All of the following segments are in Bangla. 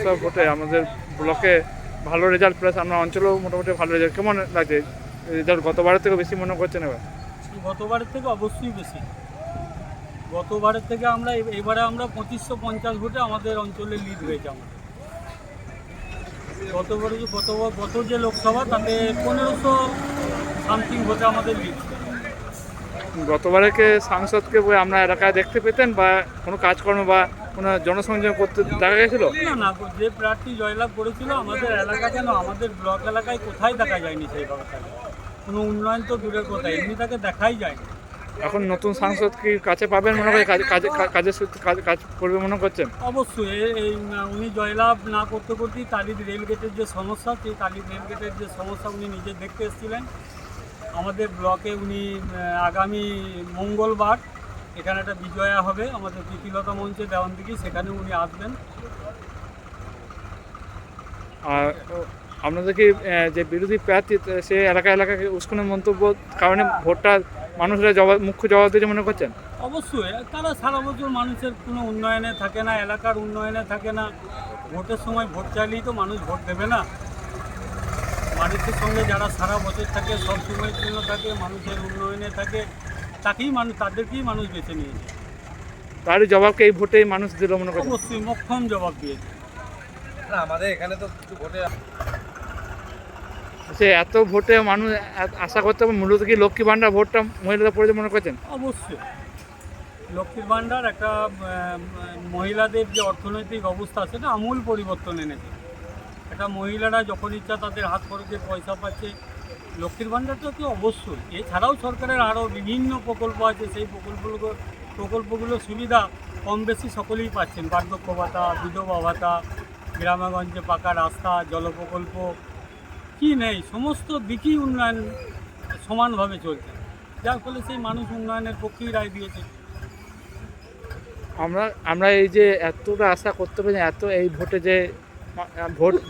বিধানসভা ভোটে আমাদের ব্লকে ভালো রেজাল্ট, প্লাস আমরা অঞ্চলেও মোটামুটি ভালো রেজাল্ট, কেমন লাগছে রেজাল্ট? গতবারের থেকে বেশি মনে করছেন এবার? গতবারের থেকে অবশ্যই বেশি। গতবারের থেকে আমরা এবারে আমরা 2550 ভোটে আমাদের অঞ্চলে লিড হয়েছে আমাদের। গত যে লোকসভা তাতে 1500 সামথিং ভোটে আমাদের লিড। গতবারেকে সাংসদকে আমরা এলাকায় দেখতে পেতেন, বা কোনো কাজকর্ম বা কোনো জনসংযোগ করতে দেখা গেছিলো? না, যে প্রার্থী জয়লাভ করেছিল আমাদের এলাকা, কেন আমাদের ব্লক এলাকায় কোথায় দেখা যায়নি সেইভাবে। কোনো উন্নয়ন তো দূরের কথা, এমনি তাকে দেখাই যায়নি। এখন নতুন সাংসদ কি কাছে পাবেন মনে করে, কাজের সূত্রে কাজ করবে মনে করছেন? অবশ্যই উনি জয়লাভ না করতে করতেই টালির রেলগেটের যে সমস্যা, সেই টালির রেলগেটের যে সমস্যা উনি নিজে দেখতে এসেছিলেন। আমাদের ব্লকে উনি আগামী মঙ্গলবার এখানে একটা বিজয়া হবে আমাদের প্রীতিলতা মঞ্চে দেওয়ানদিঘি, সেখানে উনি আসবেন। আর আপনাদের কি যে বিরোধী প্রার্থী সে এলাকায় উস্কানির মন্তব্য কারণে ভোটটা মানুষরা মুখ্য জবাব দিয়েছে মনে করছেন? অবশ্যই তারা সারা বছর মানুষের কোনো উন্নয়নে থাকে না, এলাকার উন্নয়নে থাকে না। ভোটের সময় ভোট চাইলেই তো মানুষ ভোট দেবে না। মানুষের সঙ্গে যারা সারা বছর থাকে, সব সময়ের জন্য থাকে, মানুষের উন্নয়নে থাকে, তাদেরকেই মানুষ বেছে নিয়েছে। তারই জবাবকে এই ভোটেই মানুষ দিল মনে করছেন? অবশ্যই মোক্ষম জবাব দিয়েছে। আমাদের এখানে তো কিছু ভোটে সে এত ভোটে মানুষ আশা করতে হবে, মূলত কি লক্ষ্মী ভাণ্ডার ভোটটা মহিলাদের পড়েছে মনে করছেন? অবশ্যই লক্ষ্মীর ভাণ্ডার একটা মহিলাদের যে অর্থনৈতিক অবস্থা সেটা আমূল পরিবর্তন এনেছে। একটা মহিলারা যখন ইচ্ছা তাদের হাত খরচের পয়সা পাচ্ছে। লক্ষ্মীর ভাণ্ডারটা তো অবশ্যই, এছাড়াও সরকারের আরও বিভিন্ন প্রকল্প আছে, সেই প্রকল্পগুলো সুবিধা কম বেশি সকলেই পাচ্ছেন। বার্ধক্য ভাতা, বিধবা ভাতা, গ্রামেগঞ্জে পাকা রাস্তা, জল প্রকল্প, কি নেই, সমস্ত দিকই উন্নয়ন সমানভাবে চলছে, যার ফলে সেই মানুষ উন্নয়নের পক্ষেই রায় দিয়েছে। আমরা এই যে এতটা আশা করতে পারি, এই ভোটে যে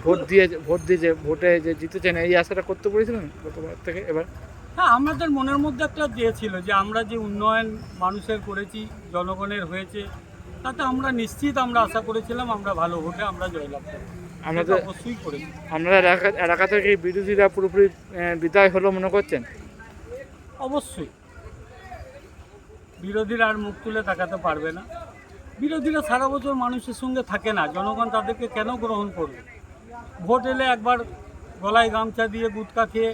ভোট দিয়ে যে ভোটে যে জিতেছেন, এই আশাটা করতে পেরেছিলেন গতবার থেকে এবার? হ্যাঁ, আমাদের মনের মধ্যে একটা ছিল যে আমরা যে উন্নয়ন মানুষের করেছি, জনগণের হয়েছে, তাতে আমরা নিশ্চিত আমরা আশা করেছিলাম আমরা ভালো ভোটে আমরা জয়লাভ করব। আমরা তো অবশ্যই করেছি। আমরা এলাকা থেকে বিরোধীরা পুরোপুরি বিদায় হলো মনে করছেন? অবশ্যই বিরোধীরা আর মুখ তুলে তাকাতে পারবে না। বিরোধীরা সারা বছর মানুষের সঙ্গে থাকে না, জনগণ তাদেরকে কেন গ্রহণ করবে? ভোট এলে একবার গলায় গামছা দিয়ে গুটকা খেয়ে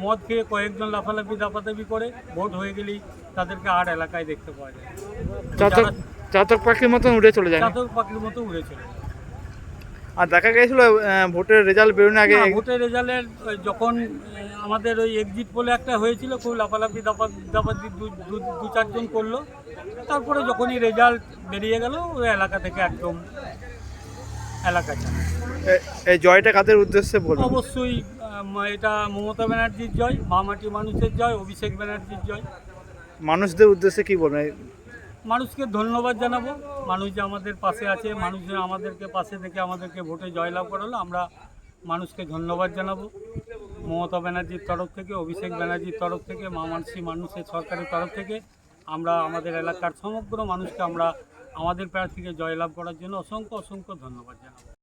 মদ খেয়ে কয়েকজন দাপাদাপি করে, ভোট হয়ে গেলেই তাদেরকে আর এলাকায় দেখতে পাওয়া যায়। চাতক পাখির মতন উড়ে চলে যায়, চাতক পাখির মতো উড়ে চলে যায়। আর দেখা গেছিল ভোটের রেজাল্ট বেরোনোর আগে, ভোটের রেজাল্টের যখন আমাদের ওই এক্সিট পোলে একটা হয়েছিল, খুব লাফালাফি দাপাদাপি দু চারজন করলো, তারপরে যখনই রেজাল্ট বেরিয়ে গেল ওই এলাকা থেকে একদম এলাকা ছাড়া। এই জয়টা কাদের উদ্দেশ্যে বলবো? অবশ্যই এটা মমতা ব্যানার্জির জয়, মামাটি মানুষের জয়, অভিষেক ব্যানার্জির জয়। মানুষদের উদ্দেশ্যে কি বলবেন? মানুষকে ধন্যবাদ জানাবো, মানুষ যে আমাদের পাশে আছে, মানুষ যে আমাদেরকে পাশে থেকে আমাদেরকে ভোটে জয়লাভ করালো, আমরা মানুষকে ধন্যবাদ জানাবো। মমতা ব্যানার্জির তরফ থেকে, অভিষেক ব্যানার্জির তরফ থেকে, মামাটি মানুষের সরকারের তরফ থেকে আমরা আমাদের এলাকার সমগ্র মানুষকে আমরা আমাদের প্রার্থীকে জয়লাভ করার জন্য অসংখ্য ধন্যবাদ জানাবো।